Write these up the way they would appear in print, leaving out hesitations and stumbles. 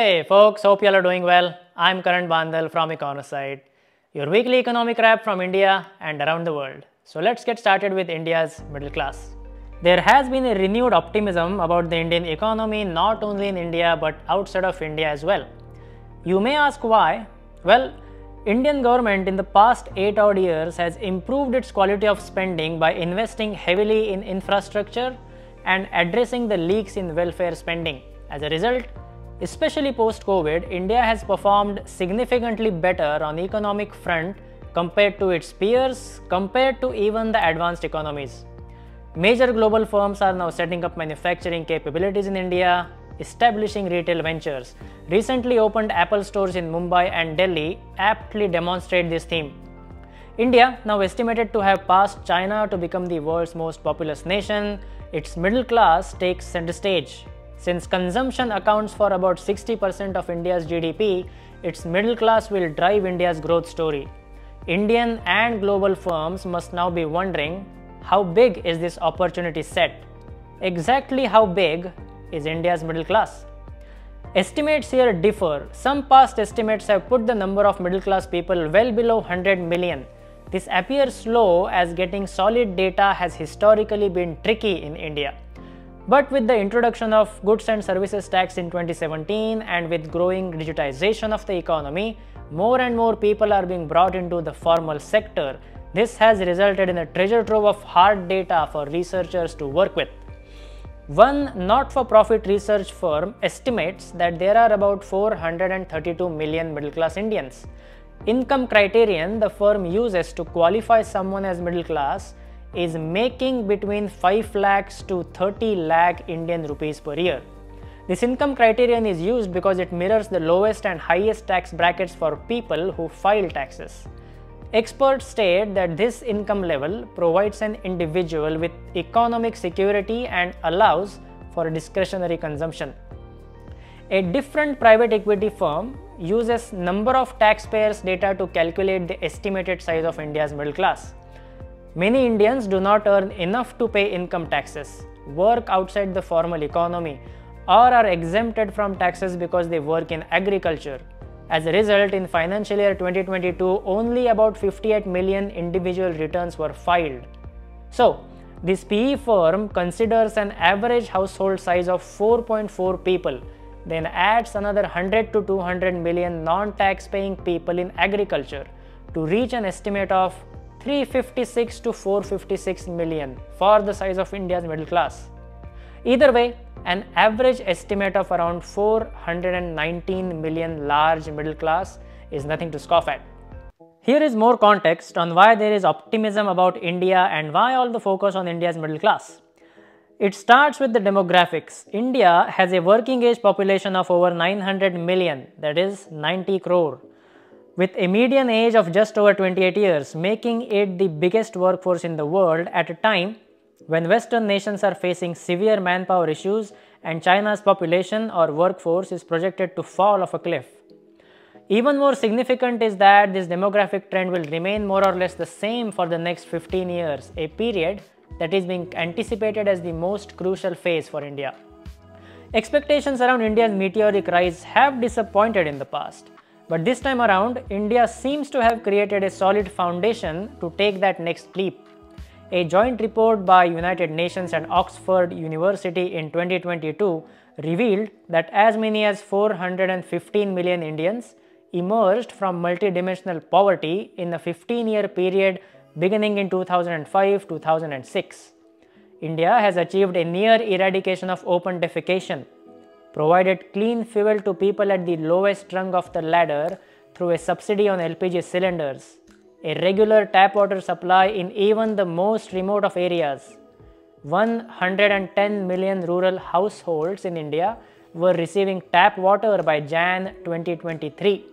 Hey folks, hope you all are doing well. I'm Karan Bandal from Econosite, your weekly economic wrap from India and around the world. So let's get started with India's middle class. There has been a renewed optimism about the Indian economy not only in India but outside of India as well. You may ask why? Well, Indian government in the past 8 odd years has improved its quality of spending by investing heavily in infrastructure and addressing the leaks in welfare spending. As a result, especially post-COVID, India has performed significantly better on the economic front compared to its peers, compared to even the advanced economies. Major global firms are now setting up manufacturing capabilities in India, establishing retail ventures. Recently opened Apple stores in Mumbai and Delhi aptly demonstrate this theme. India, now estimated to have passed China to become the world's most populous nation, its middle class takes center stage. Since consumption accounts for about 60% of India's GDP, its middle class will drive India's growth story. Indian and global firms must now be wondering, how big is this opportunity set? Exactly how big is India's middle class? Estimates here differ. Some past estimates have put the number of middle class people well below 100 million. This appears low as getting solid data has historically been tricky in India. But with the introduction of goods and services tax in 2017 and with growing digitization of the economy, more and more people are being brought into the formal sector. This has resulted in a treasure trove of hard data for researchers to work with. One not-for-profit research firm estimates that there are about 432 million middle-class Indians. Income criterion the firm uses to qualify someone as middle class is making between 5 lakhs to 30 lakh Indian rupees per year. This income criterion is used because it mirrors the lowest and highest tax brackets for people who file taxes. Experts state that this income level provides an individual with economic security and allows for discretionary consumption. A different private equity firm uses number of taxpayers data to calculate the estimated size of India's middle class. Many Indians do not earn enough to pay income taxes, work outside the formal economy, or are exempted from taxes because they work in agriculture. As a result, in financial year 2022, only about 58 million individual returns were filed. So, this PE firm considers an average household size of 4.4 people, then adds another 100 to 200 million non-tax paying people in agriculture to reach an estimate of 356 to 456 million for the size of India's middle class. Either way, an average estimate of around 419 million large middle class is nothing to scoff at. Here is more context on why there is optimism about India and why all the focus on India's middle class. It starts with the demographics. India has a working age population of over 900 million, that is 90 crore. With a median age of just over 28 years, making it the biggest workforce in the world at a time when Western nations are facing severe manpower issues and China's population or workforce is projected to fall off a cliff. Even more significant is that this demographic trend will remain more or less the same for the next 15 years, a period that is being anticipated as the most crucial phase for India. Expectations around India's meteoric rise have disappointed in the past. But this time around, India seems to have created a solid foundation to take that next leap. A joint report by United Nations and Oxford University in 2022 revealed that as many as 415 million Indians emerged from multidimensional poverty in a 15-year period beginning in 2005-2006. India has achieved a near eradication of open defecation, provided clean fuel to people at the lowest rung of the ladder through a subsidy on LPG cylinders, a regular tap water supply in even the most remote of areas. 110 million rural households in India were receiving tap water by Jan 2023.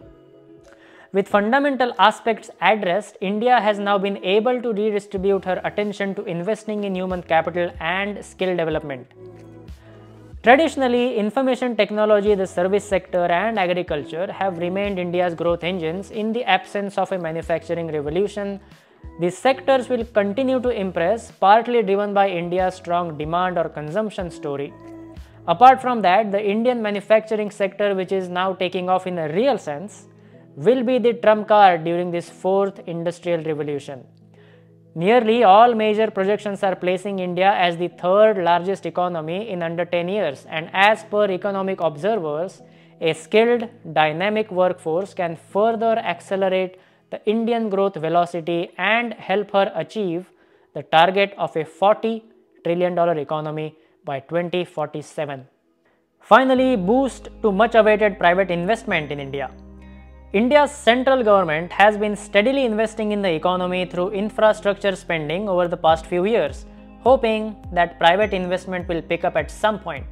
With fundamental aspects addressed, India has now been able to redistribute her attention to investing in human capital and skill development. Traditionally, information technology, the service sector and agriculture have remained India's growth engines in the absence of a manufacturing revolution. These sectors will continue to impress, partly driven by India's strong demand or consumption story. Apart from that, the Indian manufacturing sector, which is now taking off in a real sense, will be the trump card during this fourth industrial revolution. Nearly all major projections are placing India as the third largest economy in under 10 years, and as per economic observers, a skilled, dynamic workforce can further accelerate the Indian growth velocity and help her achieve the target of a $40 trillion economy by 2047. Finally, boost to much awaited private investment in India. India's central government has been steadily investing in the economy through infrastructure spending over the past few years, hoping that private investment will pick up at some point.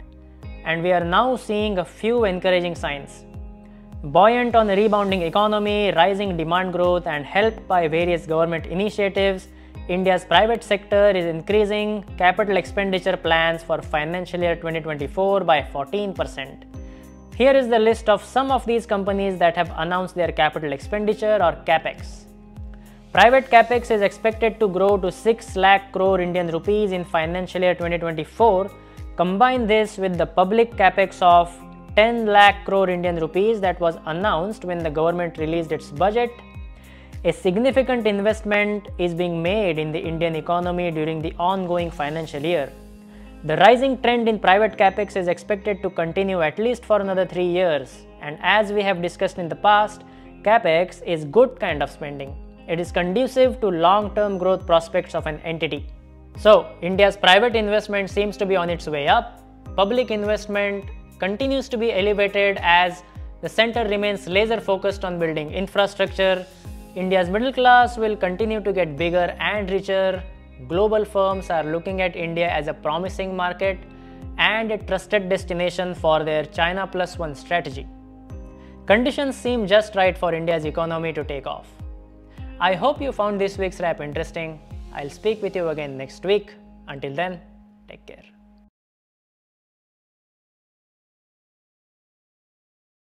And we are now seeing a few encouraging signs. Buoyant on a rebounding economy, rising demand growth, and helped by various government initiatives, India's private sector is increasing capital expenditure plans for financial year 2024 by 14%. Here is the list of some of these companies that have announced their capital expenditure or capex. Private capex is expected to grow to 6 lakh crore Indian rupees in financial year 2024. Combine this with the public capex of 10 lakh crore Indian rupees that was announced when the government released its budget. A significant investment is being made in the Indian economy during the ongoing financial year. The rising trend in private capex is expected to continue at least for another 3 years, and as we have discussed in the past, capex is good kind of spending. It is conducive to long-term growth prospects of an entity. So, India's private investment seems to be on its way up. Public investment continues to be elevated as the center remains laser focused on building infrastructure. India's middle class will continue to get bigger and richer. Global firms are looking at India as a promising market and a trusted destination for their China Plus One strategy. Conditions seem just right for India's economy to take off. I hope you found this week's wrap interesting. I'll speak with you again next week. Until then, take care.